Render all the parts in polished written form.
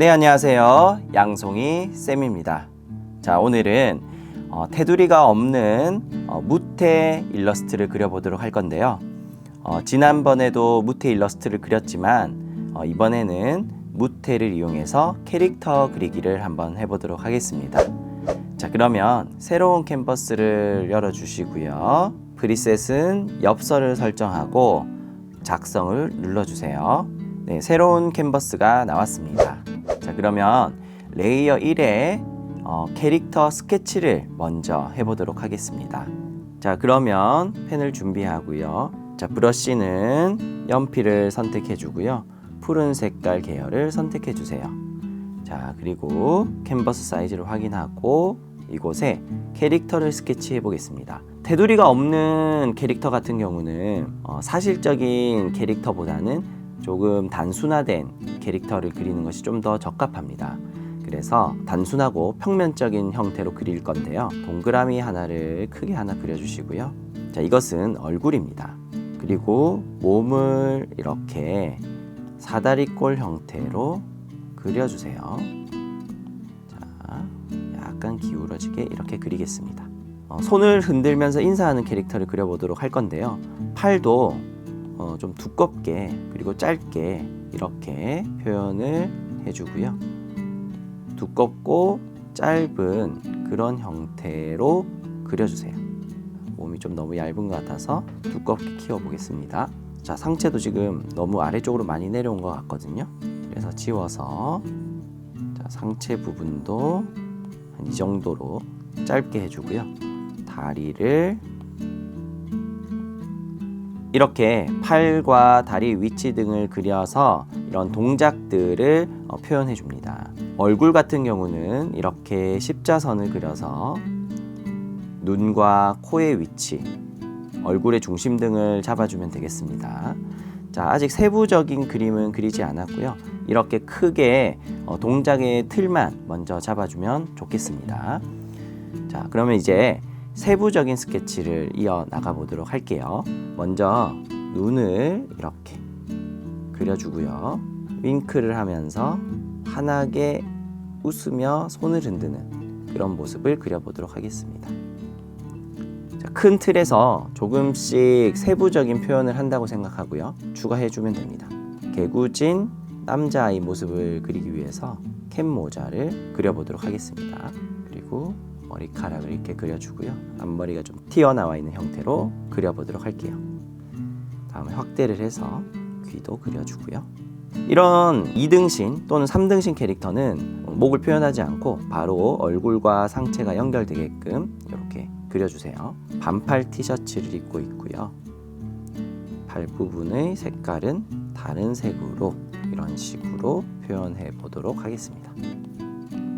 네, 안녕하세요. 양송이 쌤입니다. 자, 오늘은 테두리가 없는 무태 일러스트를 그려보도록 할 건데요. 지난번에도 무태 일러스트를 그렸지만 이번에는 무태를 이용해서 캐릭터 그리기를 한번 해보도록 하겠습니다. 자, 그러면 새로운 캔버스를 열어주시고요. 프리셋은 엽서를 설정하고 작성을 눌러주세요. 네, 새로운 캔버스가 나왔습니다. 자, 그러면 레이어 1에 캐릭터 스케치를 먼저 해보도록 하겠습니다. 자, 그러면 펜을 준비하고요. 자, 브러쉬는 연필을 선택해 주고요. 푸른 색깔 계열을 선택해 주세요. 자, 그리고 캔버스 사이즈를 확인하고 이곳에 캐릭터를 스케치해 보겠습니다. 테두리가 없는 캐릭터 같은 경우는 사실적인 캐릭터보다는 조금 단순화된 캐릭터를 그리는 것이 좀 더 적합합니다. 그래서 단순하고 평면적인 형태로 그릴 건데요. 동그라미 하나를 크게 하나 그려주시고요. 자, 이것은 얼굴입니다. 그리고 몸을 이렇게 사다리꼴 형태로 그려주세요. 자, 약간 기울어지게 이렇게 그리겠습니다. 손을 흔들면서 인사하는 캐릭터를 그려보도록 할 건데요. 팔도 좀 두껍게 그리고 짧게 이렇게 표현을 해주고요. 두껍고 짧은 그런 형태로 그려주세요. 몸이 좀 너무 얇은 것 같아서 두껍게 키워보겠습니다. 자, 상체도 지금 너무 아래쪽으로 많이 내려온 것 같거든요. 그래서 지워서 자, 상체 부분도 한 이 정도로 짧게 해주고요. 다리를 이렇게 팔과 다리 위치 등을 그려서 이런 동작들을 표현해 줍니다. 얼굴 같은 경우는 이렇게 십자선을 그려서 눈과 코의 위치, 얼굴의 중심 등을 잡아주면 되겠습니다. 자, 아직 세부적인 그림은 그리지 않았고요. 이렇게 크게 동작의 틀만 먼저 잡아주면 좋겠습니다. 자, 그러면 이제 세부적인 스케치를 이어 나가 보도록 할게요. 먼저 눈을 이렇게 그려주고요. 윙크를 하면서 환하게 웃으며 손을 흔드는 그런 모습을 그려보도록 하겠습니다. 자, 큰 틀에서 조금씩 세부적인 표현을 한다고 생각하고요. 추가해주면 됩니다. 개구진 남자아이 모습을 그리기 위해서 캡 모자를 그려보도록 하겠습니다. 그리고 머리카락을 이렇게 그려주고요. 앞머리가 좀 튀어나와 있는 형태로 그려보도록 할게요. 다음에 확대를 해서 귀도 그려주고요. 이런 2등신 또는 3등신 캐릭터는 목을 표현하지 않고 바로 얼굴과 상체가 연결되게끔 이렇게 그려주세요. 반팔 티셔츠를 입고 있고요. 발 부분의 색깔은 다른 색으로 이런 식으로 표현해 보도록 하겠습니다.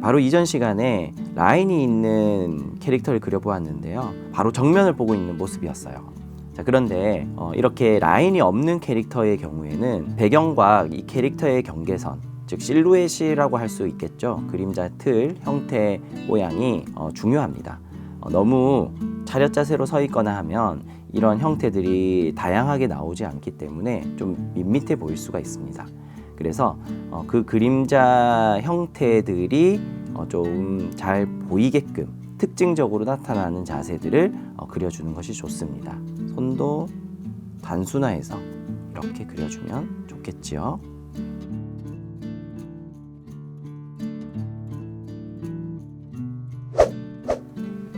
바로 이전 시간에 라인이 있는 캐릭터를 그려보았는데요. 바로 정면을 보고 있는 모습이었어요. 자, 그런데 이렇게 라인이 없는 캐릭터의 경우에는 배경과 이 캐릭터의 경계선, 즉 실루엣이라고 할 수 있겠죠. 그림자 틀 형태 모양이 중요합니다. 너무 차렷 자세로 서 있거나 하면 이런 형태들이 다양하게 나오지 않기 때문에 좀 밋밋해 보일 수가 있습니다. 그래서 그 그림자 형태들이 좀 잘 보이게끔 특징적으로 나타나는 자세들을 그려주는 것이 좋습니다. 손도 단순화해서 이렇게 그려주면 좋겠지요.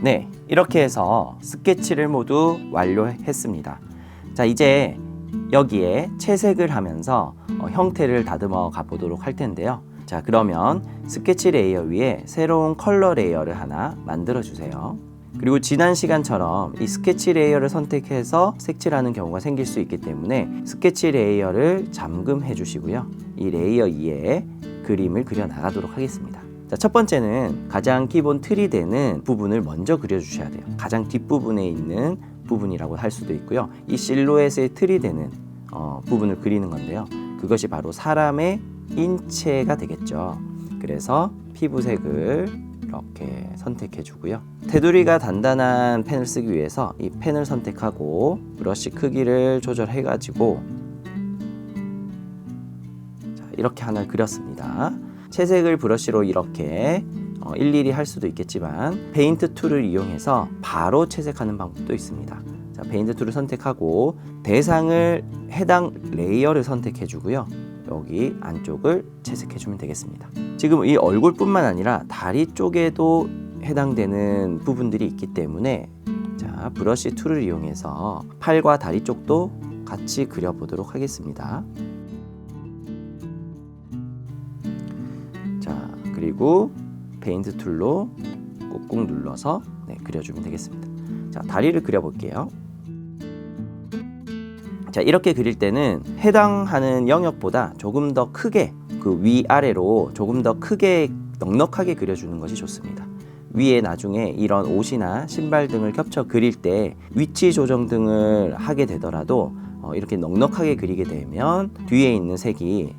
네, 이렇게 해서 스케치를 모두 완료했습니다. 자, 이제 여기에 채색을 하면서 형태를 다듬어 가보도록 할 텐데요. 자, 그러면 스케치 레이어 위에 새로운 컬러 레이어를 하나 만들어 주세요. 그리고 지난 시간처럼 이 스케치 레이어를 선택해서 색칠하는 경우가 생길 수 있기 때문에 스케치 레이어를 잠금해 주시고요. 이 레이어 2에 그림을 그려 나가도록 하겠습니다. 자, 첫 번째는 가장 기본 틀이 되는 부분을 먼저 그려 주셔야 돼요. 가장 뒷부분에 있는 부분이라고 할 수도 있고요. 이 실루엣의 틀이 되는 부분을 그리는 건데요. 그것이 바로 사람의 인체가 되겠죠. 그래서 피부색을 이렇게 선택해 주고요. 테두리가 단단한 펜을 쓰기 위해서 이 펜을 선택하고 브러쉬 크기를 조절해 가지고 이렇게 하나를 그렸습니다. 채색을 브러쉬로 이렇게 일일이 할 수도 있겠지만 페인트 툴을 이용해서 바로 채색하는 방법도 있습니다. 자, 페인트 툴을 선택하고 대상을 해당 레이어를 선택해 주고요. 여기 안쪽을 채색해 주면 되겠습니다. 지금 이 얼굴뿐만 아니라 다리 쪽에도 해당되는 부분들이 있기 때문에 자, 브러쉬 툴을 이용해서 팔과 다리 쪽도 같이 그려보도록 하겠습니다. 자, 그리고 페인트 툴로 꾹꾹 눌러서 그려주면 되겠습니다. 자, 다리를 그려볼게요. 자, 이렇게 그릴 때는 해당하는 영역보다 조금 더 크게 그 위아래로 조금 더 크게 넉넉하게 그려주는 것이 좋습니다. 위에 나중에 이런 옷이나 신발 등을 겹쳐 그릴 때 위치 조정 등을 하게 되더라도 이렇게 넉넉하게 그리게 되면 뒤에 있는 색이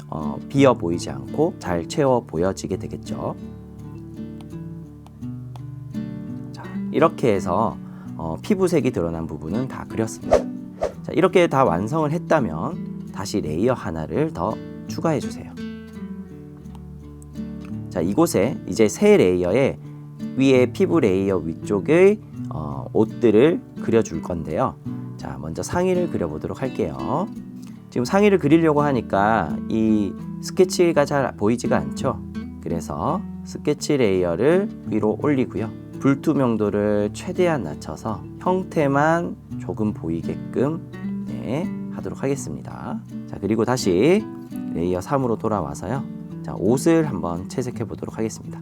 비어 보이지 않고 잘 채워 보여지게 되겠죠. 자, 이렇게 해서 피부색이 드러난 부분은 다 그렸습니다. 자, 이렇게 다 완성을 했다면 다시 레이어 하나를 더 추가해 주세요. 자, 이곳에 이제 새 레이어에 위에 피부 레이어 위쪽의 옷들을 그려줄 건데요. 자, 먼저 상의를 그려보도록 할게요. 지금 상의를 그리려고 하니까 이 스케치가 잘 보이지가 않죠. 그래서 스케치 레이어를 위로 올리고요. 불투명도를 최대한 낮춰서 형태만 조금 보이게끔 하도록 하겠습니다. 자, 그리고 다시 레이어 3으로 돌아와서요. 자, 옷을 한번 채색해 보도록 하겠습니다.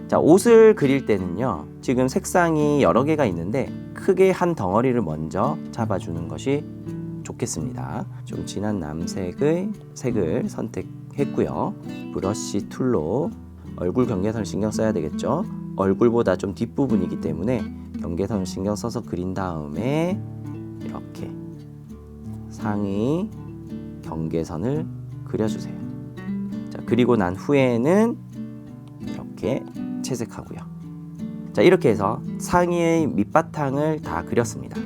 자, 옷을 그릴 때는요, 지금 색상이 여러 개가 있는데 크게 한 덩어리를 먼저 잡아주는 것이 좋겠습니다. 좀 진한 남색의 색을 선택했고요. 브러쉬 툴로 얼굴 경계선을 신경 써야 되겠죠. 얼굴보다 좀 뒷부분이기 때문에 경계선을 신경 써서 그린 다음에 이렇게 상의 경계선을 그려주세요. 자, 그리고 난 후에는 이렇게 채색하고요. 자, 이렇게 해서 상의의 밑바탕을 다 그렸습니다.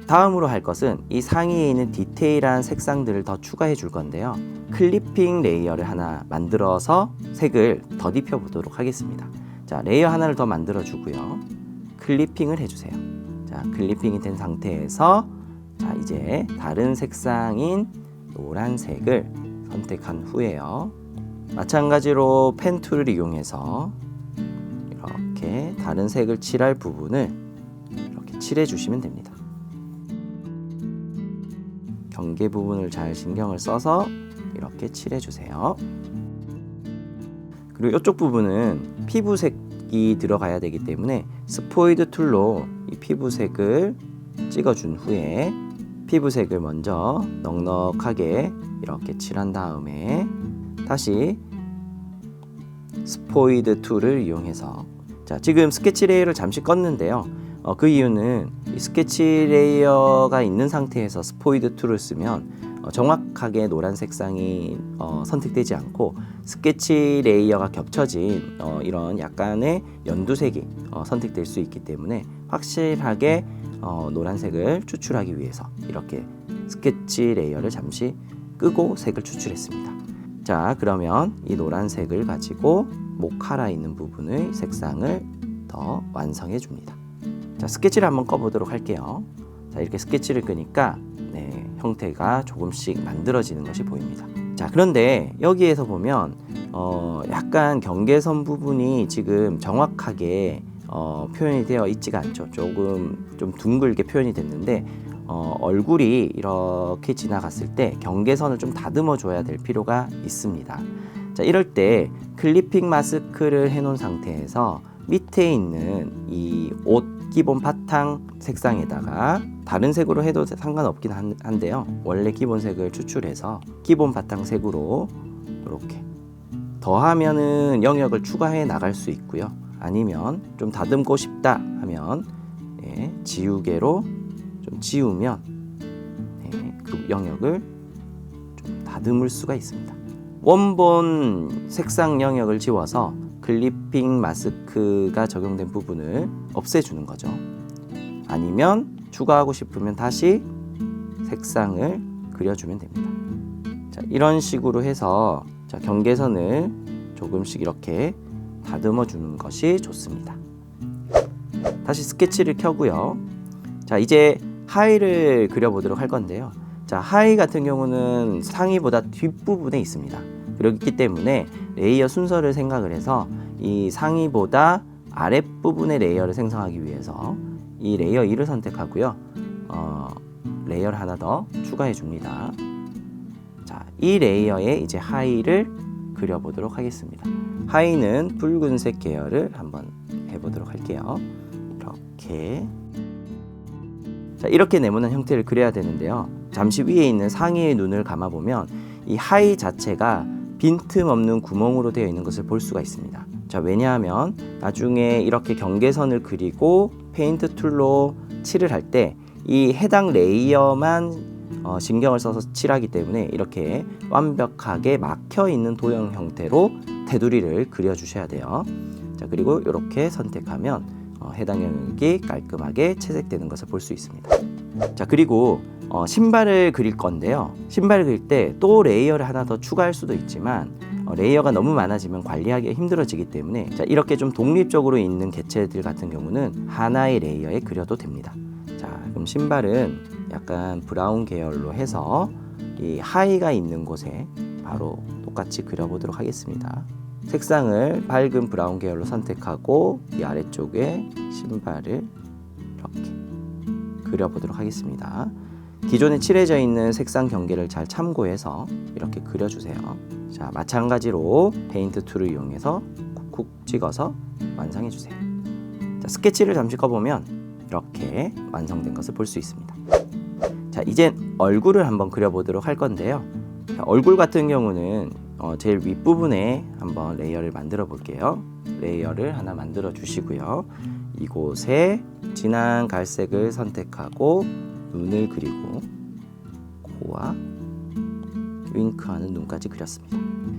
다음으로 할 것은 이 상의에 있는 디테일한 색상들을 더 추가해 줄 건데요. 클리핑 레이어를 하나 만들어서 색을 덧입혀 보도록 하겠습니다. 자, 레이어 하나를 더 만들어 주고요. 클리핑을 해주세요. 자, 클리핑이 된 상태에서 자, 이제 다른 색상인 노란색을 선택한 후에요. 마찬가지로 펜 툴을 이용해서 이렇게 다른 색을 칠할 부분을 이렇게 칠해 주시면 됩니다. 경계 부분을 잘 신경을 써서 이렇게 칠해 주세요. 그리고 이쪽 부분은 피부색이 들어가야 되기 때문에 스포이드 툴로 이 피부색을 찍어준 후에 피부색을 먼저 넉넉하게 이렇게 칠한 다음에 다시 스포이드 툴을 이용해서 자, 지금 스케치 레이어를 잠시 껐는데요. 그 이유는 이 스케치 레이어가 있는 상태에서 스포이드 툴을 쓰면 정확하게 노란 색상이 선택되지 않고 스케치 레이어가 겹쳐진 이런 약간의 연두색이 선택될 수 있기 때문에 확실하게 노란색을 추출하기 위해서 이렇게 스케치 레이어를 잠시 끄고 색을 추출했습니다. 자, 그러면 이 노란색을 가지고 목하라 있는 부분의 색상을 더 완성해 줍니다. 자, 스케치를 한번 꺼보도록 할게요. 자, 이렇게 스케치를 끄니까 형태가 조금씩 만들어지는 것이 보입니다. 자, 그런데 여기에서 보면 약간 경계선 부분이 지금 정확하게 표현이 되어 있지가 않죠. 조금 좀 둥글게 표현이 됐는데 얼굴이 이렇게 지나갔을 때 경계선을 좀 다듬어 줘야 될 필요가 있습니다. 자, 이럴 때 클리핑 마스크를 해 놓은 상태에서 밑에 있는 이 옷 기본 바탕 색상에다가 다른 색으로 해도 상관없긴 한데요. 원래 기본 색을 추출해서 기본 바탕 색으로 이렇게 더하면은 영역을 추가해 나갈 수 있고요. 아니면 좀 다듬고 싶다 하면 지우개로 좀 지우면 그 영역을 좀 다듬을 수가 있습니다. 원본 색상 영역을 지워서 클리핑 마스크가 적용된 부분을 없애주는 거죠. 아니면 추가하고 싶으면 다시 색상을 그려주면 됩니다. 자, 이런 식으로 해서 자, 경계선을 조금씩 이렇게 다듬어 주는 것이 좋습니다. 다시 스케치를 켜고요. 자, 이제 하의를 그려보도록 할 건데요. 자, 하의 같은 경우는 상의보다 뒷부분에 있습니다. 그렇기 때문에 레이어 순서를 생각을 해서 이 상의보다 아랫부분의 레이어를 생성하기 위해서 이 레이어 2를 선택하고요. 레이어를 하나 더 추가해 줍니다. 자, 이 레이어에 이제 하의를 그려보도록 하겠습니다. 하의는 붉은색 계열을 한번 해보도록 할게요. 이렇게. 자, 이렇게 네모난 형태를 그려야 되는데요. 잠시 위에 있는 상의의 눈을 감아보면 이 하의 자체가 빈틈없는 구멍으로 되어 있는 것을 볼 수가 있습니다. 자, 왜냐하면 나중에 이렇게 경계선을 그리고 페인트 툴로 칠을 할 때 이 해당 레이어만 신경을 써서 칠하기 때문에 이렇게 완벽하게 막혀 있는 도형 형태로 테두리를 그려 주셔야 돼요. 자, 그리고 이렇게 선택하면 해당 영역이 깔끔하게 채색되는 것을 볼 수 있습니다. 자, 그리고 신발을 그릴 건데요. 신발을 그릴 때 또 레이어를 하나 더 추가할 수도 있지만 레이어가 너무 많아지면 관리하기가 힘들어지기 때문에 자, 이렇게 좀 독립적으로 있는 개체들 같은 경우는 하나의 레이어에 그려도 됩니다. 자, 그럼 신발은 약간 브라운 계열로 해서 이 하의가 있는 곳에 바로 똑같이 그려보도록 하겠습니다. 색상을 밝은 브라운 계열로 선택하고 이 아래쪽에 신발을 이렇게 그려보도록 하겠습니다. 기존에 칠해져 있는 색상 경계를 잘 참고해서 이렇게 그려주세요. 자, 마찬가지로 페인트 툴을 이용해서 쿡쿡 찍어서 완성해 주세요. 자, 스케치를 잠시 꺼보면 이렇게 완성된 것을 볼 수 있습니다. 자, 이젠 얼굴을 한번 그려보도록 할 건데요. 자, 얼굴 같은 경우는 제일 윗부분에 한번 레이어를 만들어 볼게요. 레이어를 하나 만들어 주시고요. 이곳에 진한 갈색을 선택하고 눈을 그리고 코와 윙크하는 눈까지 그렸습니다.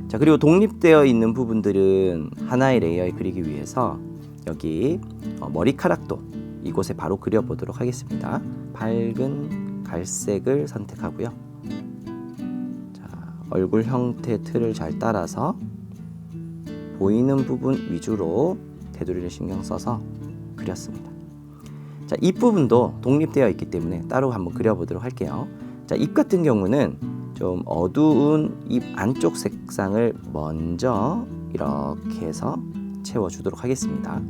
자, 그리고 독립되어 있는 부분들은 하나의 레이어에 그리기 위해서 여기 머리카락도 이곳에 바로 그려보도록 하겠습니다. 밝은 갈색을 선택하고요. 자, 얼굴 형태 틀을 잘 따라서 보이는 부분 위주로 테두리를 신경 써서 그렸습니다. 자, 입 부분도 독립되어 있기 때문에 따로 한번 그려보도록 할게요. 자, 입 같은 경우는 좀 어두운 입 안쪽 색상을 먼저 이렇게 해서 채워주도록 하겠습니다.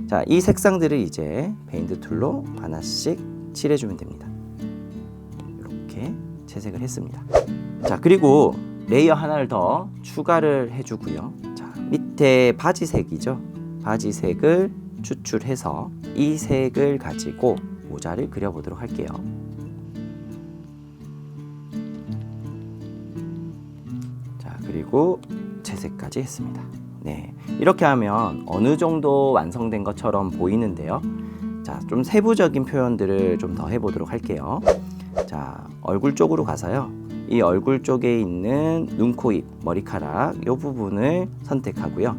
자, 이 색상들을 이제 페인트 툴로 하나씩 칠해주면 됩니다. 이렇게 채색을 했습니다. 자, 그리고 레이어 하나를 더 추가를 해주고요. 자, 밑에 바지색이죠. 바지색을 추출해서 이 색을 가지고 모자를 그려보도록 할게요. 자, 그리고 채색까지 했습니다. 네, 이렇게 하면 어느 정도 완성된 것처럼 보이는데요. 자, 좀 세부적인 표현들을 좀 더 해보도록 할게요. 자, 얼굴 쪽으로 가서요. 이 얼굴 쪽에 있는 눈, 코, 입, 머리카락 이 부분을 선택하고요.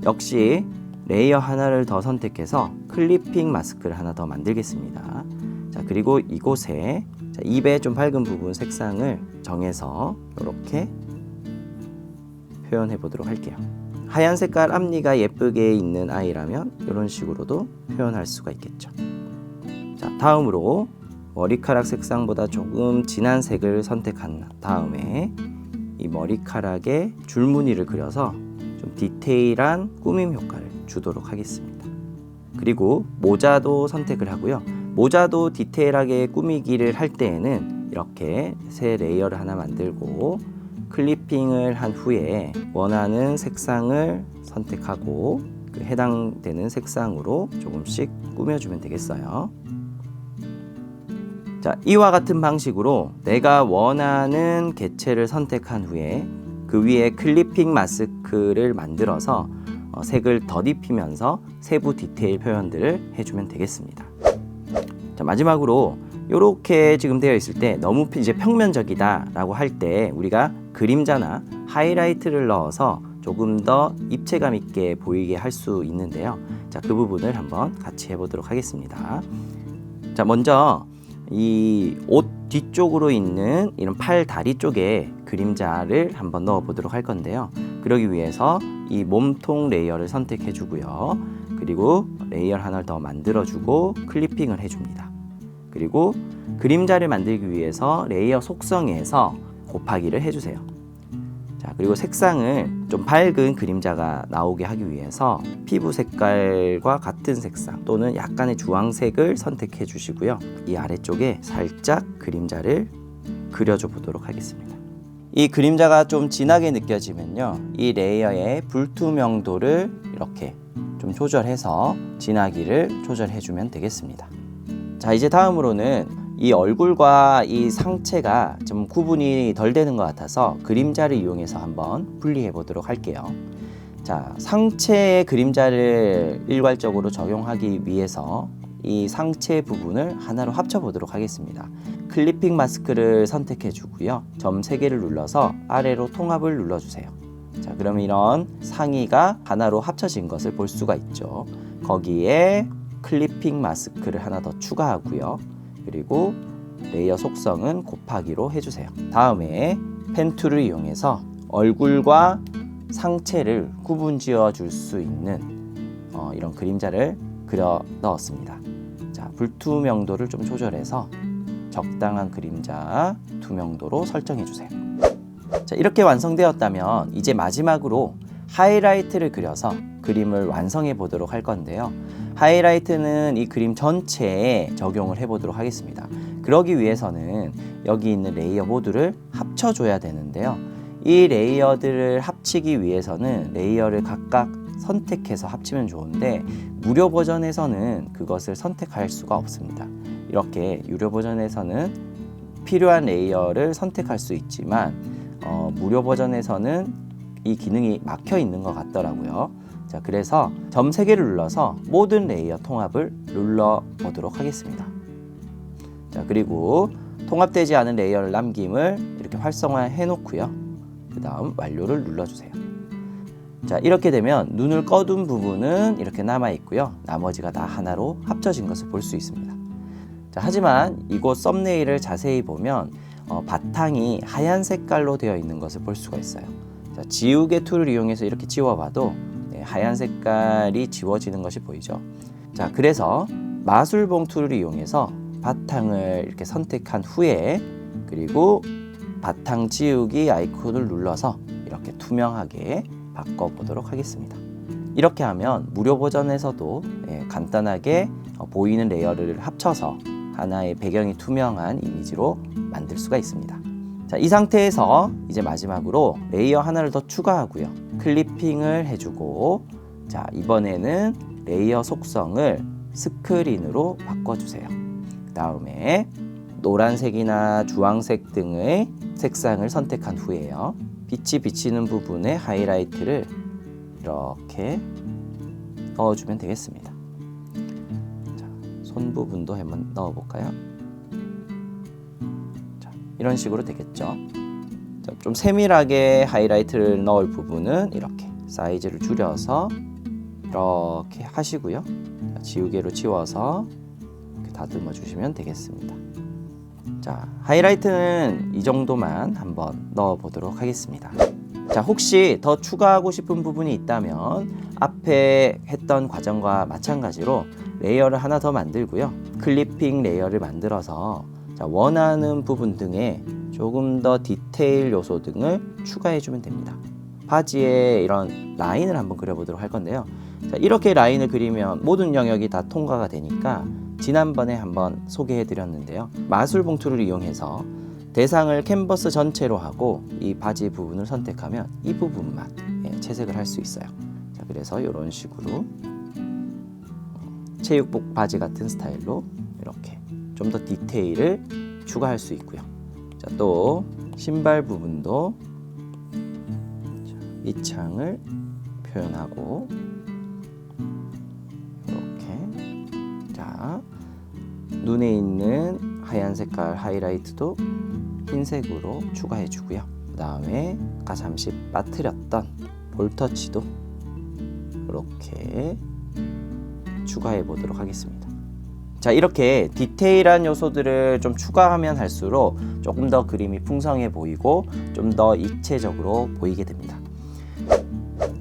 역시 레이어 하나를 더 선택해서 클리핑 마스크를 하나 더 만들겠습니다. 자, 그리고 이곳에 자, 입의 좀 밝은 부분 색상을 정해서 이렇게 표현해 보도록 할게요. 하얀 색깔 앞니가 예쁘게 있는 아이라면 이런 식으로도 표현할 수가 있겠죠. 자, 다음으로 머리카락 색상보다 조금 진한 색을 선택한 다음에 이 머리카락에 줄무늬를 그려서 좀 디테일한 꾸밈 효과를 주도록 하겠습니다. 그리고 모자도 선택을 하고요. 모자도 디테일하게 꾸미기를 할 때에는 이렇게 새 레이어를 하나 만들고 클리핑을 한 후에 원하는 색상을 선택하고 그 해당되는 색상으로 조금씩 꾸며주면 되겠어요. 자, 이와 같은 방식으로 내가 원하는 개체를 선택한 후에 그 위에 클리핑 마스크를 만들어서 색을 덧입히면서 세부 디테일 표현들을 해주면 되겠습니다. 자, 마지막으로 이렇게 지금 되어 있을 때 너무 이제 평면적이다 라고 할 때 우리가 그림자나 하이라이트를 넣어서 조금 더 입체감 있게 보이게 할 수 있는데요. 자, 그 부분을 한번 같이 해보도록 하겠습니다. 자, 먼저 이 옷 뒤쪽으로 있는 이런 팔, 다리 쪽에 그림자를 한번 넣어 보도록 할 건데요. 그러기 위해서 이 몸통 레이어를 선택해 주고요. 그리고 레이어 하나를 더 만들어 주고 클리핑을 해 줍니다. 그리고 그림자를 만들기 위해서 레이어 속성에서 곱하기를 해 주세요. 자, 그리고 색상을 좀 밝은 그림자가 나오게 하기 위해서 피부 색깔과 같은 색상 또는 약간의 주황색을 선택해 주시고요. 이 아래쪽에 살짝 그림자를 그려줘 보도록 하겠습니다. 이 그림자가 좀 진하게 느껴지면요, 이 레이어의 불투명도를 이렇게 좀 조절해서 진하기를 조절해 주면 되겠습니다. 자, 이제 다음으로는 이 얼굴과 이 상체가 좀 구분이 덜 되는 것 같아서 그림자를 이용해서 한번 분리해 보도록 할게요. 자, 상체의 그림자를 일괄적으로 적용하기 위해서 이 상체 부분을 하나로 합쳐 보도록 하겠습니다. 클리핑 마스크를 선택해 주고요. 점 3개를 눌러서 아래로 통합을 눌러 주세요. 자, 그러면 이런 상의가 하나로 합쳐진 것을 볼 수가 있죠. 거기에 클리핑 마스크를 하나 더 추가하고요. 그리고 레이어 속성은 곱하기로 해주세요. 다음에 펜 툴을 이용해서 얼굴과 상체를 구분 지어 줄 수 있는 이런 그림자를 그려 넣었습니다. 자, 불투명도를 좀 조절해서 적당한 그림자 투명도로 설정해 주세요. 자, 이렇게 완성되었다면 이제 마지막으로 하이라이트를 그려서 그림을 완성해 보도록 할 건데요. 하이라이트는 이 그림 전체에 적용을 해 보도록 하겠습니다. 그러기 위해서는 여기 있는 레이어 모두를 합쳐줘야 되는데요. 이 레이어들을 합치기 위해서는 레이어를 각각 선택해서 합치면 좋은데 무료 버전에서는 그것을 선택할 수가 없습니다. 이렇게 유료 버전에서는 필요한 레이어를 선택할 수 있지만 무료 버전에서는 이 기능이 막혀 있는 것 같더라고요. 자, 그래서 점 3개를 눌러서 모든 레이어 통합을 눌러 보도록 하겠습니다. 자, 그리고 통합되지 않은 레이어를 남김을 이렇게 활성화해 놓고요. 그 다음 완료를 눌러주세요. 자, 이렇게 되면 눈을 꺼둔 부분은 이렇게 남아 있고요. 나머지가 다 하나로 합쳐진 것을 볼 수 있습니다. 자, 하지만 이곳 썸네일을 자세히 보면 바탕이 하얀 색깔로 되어 있는 것을 볼 수가 있어요. 자, 지우개 툴을 이용해서 이렇게 지워봐도 하얀 색깔이 지워지는 것이 보이죠. 자, 그래서 마술봉 툴을 이용해서 바탕을 이렇게 선택한 후에 그리고 바탕 지우기 아이콘을 눌러서 이렇게 투명하게 바꿔보도록 하겠습니다. 이렇게 하면 무료 버전에서도 간단하게 보이는 레이어를 합쳐서 하나의 배경이 투명한 이미지로 만들 수가 있습니다. 자, 이 상태에서 이제 마지막으로 레이어 하나를 더 추가하고요. 클리핑을 해주고, 자, 이번에는 레이어 속성을 스크린으로 바꿔주세요. 그 다음에 노란색이나 주황색 등의 색상을 선택한 후에요. 빛이 비치는 부분에 하이라이트를 이렇게 넣어주면 되겠습니다. 자, 손 부분도 한번 넣어볼까요? 자, 이런 식으로 되겠죠. 자, 좀 세밀하게 하이라이트를 넣을 부분은 이렇게 사이즈를 줄여서 이렇게 하시고요. 자, 지우개로 지워서 이렇게 다듬어 주시면 되겠습니다. 자, 하이라이트는 이 정도만 한번 넣어 보도록 하겠습니다. 자, 혹시 더 추가하고 싶은 부분이 있다면 앞에 했던 과정과 마찬가지로 레이어를 하나 더 만들고요. 클리핑 레이어를 만들어서 자, 원하는 부분 등에 조금 더 디테일 요소 등을 추가해 주면 됩니다. 바지에 이런 라인을 한번 그려보도록 할 건데요. 자, 이렇게 라인을 그리면 모든 영역이 다 통과가 되니까 지난번에 한번 소개해 드렸는데요. 마술봉 툴을 이용해서 대상을 캔버스 전체로 하고 이 바지 부분을 선택하면 이 부분만 채색을 할 수 있어요. 자, 그래서 이런 식으로 체육복 바지 같은 스타일로 이렇게 좀 더 디테일을 추가할 수 있고요. 자, 또 신발 부분도 밑창을 표현하고 이렇게, 자, 눈에 있는 하얀 색깔 하이라이트도 흰색으로 추가해 주고요. 그 다음에 아까 잠시 빠뜨렸던 볼터치도 이렇게 추가해 보도록 하겠습니다. 자, 이렇게 디테일한 요소들을 좀 추가하면 할수록 조금 더 그림이 풍성해 보이고 좀 더 입체적으로 보이게 됩니다.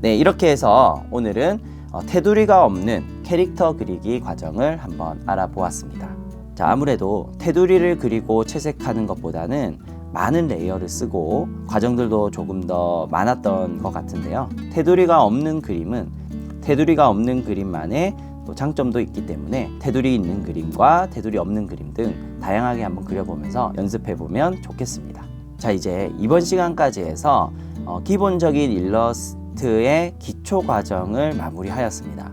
네, 이렇게 해서 오늘은 테두리가 없는 캐릭터 그리기 과정을 한번 알아보았습니다. 자, 아무래도 테두리를 그리고 채색하는 것보다는 많은 레이어를 쓰고 과정들도 조금 더 많았던 것 같은데요. 테두리가 없는 그림은 테두리가 없는 그림만의 또 장점도 있기 때문에 테두리 있는 그림과 테두리 없는 그림 등 다양하게 한번 그려보면서 연습해 보면 좋겠습니다. 자, 이제 이번 시간까지 해서 기본적인 일러스트의 기초 과정을 마무리하였습니다.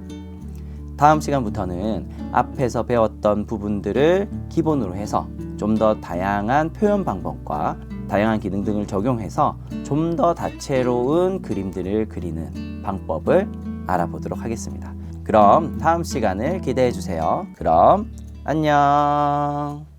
다음 시간부터는 앞에서 배웠던 부분들을 기본으로 해서 좀 더 다양한 표현 방법과 다양한 기능 등을 적용해서 좀 더 다채로운 그림들을 그리는 방법을 알아보도록 하겠습니다. 그럼 다음 시간을 기대해 주세요. 그럼 안녕.